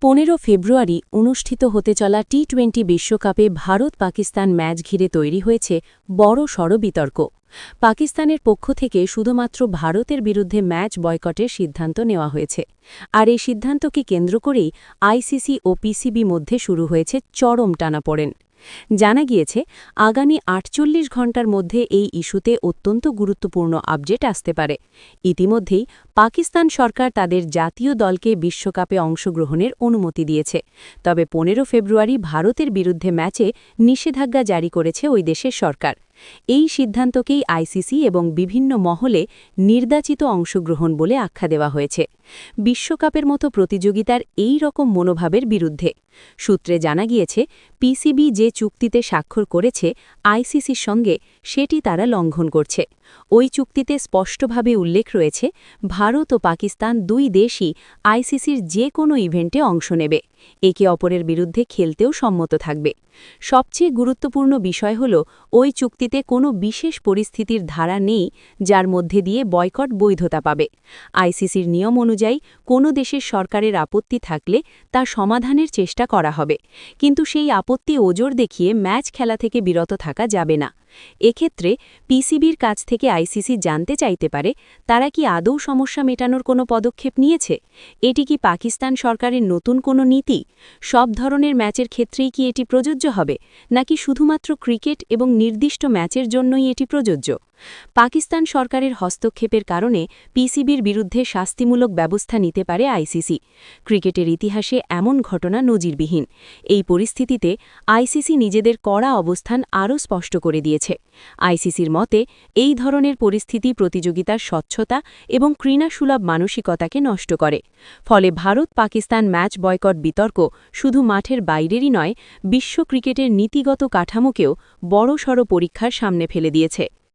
15 ফেব্রুয়ারি অনুষ্ঠিত হতে চলা টি-20 বিশ্বকাপে ভারত-পাকিস্তান ম্যাচ ঘিরে তৈরি হয়েছে বড়সড় বিতর্ক। পাকিস্তানের পক্ষ থেকে শুধুমাত্র ভারতের বিরুদ্ধে ম্যাচ বয়কটের সিদ্ধান্ত নেওয়া হয়েছে। আর এই সিদ্ধান্তকে কেন্দ্র করেই আইসিসি ও পিসিবি মধ্যে শুরু হয়েছে চরম টানাপোড়েন। জানা গিয়েছে, আগামী ৪৮ ঘণ্টার মধ্যে এই ইস্যুতে অত্যন্ত গুরুত্বপূর্ণ আপডেট আসতে পারে। ইতিমধ্যেই পাকিস্তান সরকার তাদের জাতীয় দলকে বিশ্বকাপে অংশগ্রহণের অনুমতি দিয়েছে। তবে 15 ফেব্রুয়ারি ভারতের বিরুদ্ধে ম্যাচে নিষেধাজ্ঞা জারি করেছে ওই দেশের সরকার। এই সিদ্ধান্তকেই আইসিসি এবং বিভিন্ন মহলে নির্বাচিত অংশগ্রহণ বলে আখ্যা দেওয়া হয়েছে। বিশ্বকাপের মতো প্রতিযোগিতার এই রকম মনোভাবের বিরুদ্ধে। সূত্রে জানা গিয়েছে, পিসিবি যে চুক্তিতে স্বাক্ষর করেছে আইসিসির সঙ্গে, সেটি তারা লঙ্ঘন করছে। ওই চুক্তিতে স্পষ্টভাবে উল্লেখ রয়েছে, ভারত ও পাকিস্তান দুই দেশই আইসিসির যে কোনো ইভেন্টে অংশ নেবে, একে অপরের বিরুদ্ধে খেলতেও সম্মত থাকবে। সবচেয়ে গুরুত্বপূর্ণ বিষয় হল, ওই চুক্তিতে কোনো বিশেষ পরিস্থিতির ধারা নেই যার মধ্যে দিয়ে বয়কট বৈধতা পাবে। আইসিসির নিয়ম অনুযায়ী কোনো দেশের সরকারের আপত্তি থাকলে তা সমাধানের চেষ্টা করা হবে, কিন্তু সেই আপত্তি ওজোর দেখিয়ে ম্যাচ খেলা থেকে বিরত থাকা যাবে না। এক্ষেত্রে পিসিবির কাছ থেকে আইসিসি জানতে চাইতে পারে, তারা কি আদৌ সমস্যা মেটানোর কোনো পদক্ষেপ নিয়েছে। এটি কি পাকিস্তান সরকারের নতুন কোনো নীতি? সব ধরনের ম্যাচের ক্ষেত্রেই কি এটি প্রযোজ্য হবে, নাকি শুধুমাত্র ক্রিকেট এবং নির্দিষ্ট ম্যাচের জন্যই এটি প্রযোজ্য? পাকিস্তান সরকারের হস্তক্ষেপের কারণে পিসিবির বিরুদ্ধে শাস্তিমূলক ব্যবস্থা নিতে পারে আইসিসি। ক্রিকেটের ইতিহাসে এমন ঘটনা নজিরবিহীন। এই পরিস্থিতিতে আইসিসি নিজেদের কড়া অবস্থান আরও স্পষ্ট করে দিয়েছে। আইসিসির মতে, এই ধরনের পরিস্থিতি প্রতিযোগিতার স্বচ্ছতা এবং ঘৃণাসুলভ মানসিকতাকে নষ্ট করে। ফলে ভারত-পাকিস্তান ম্যাচ বয়কট বিতর্ক শুধু মাঠের বাইরেরই নয়, বিশ্ব ক্রিকেটের নীতিগত কাঠামোকেও বড়সড় পরীক্ষার সামনে ফেলে দিয়েছে।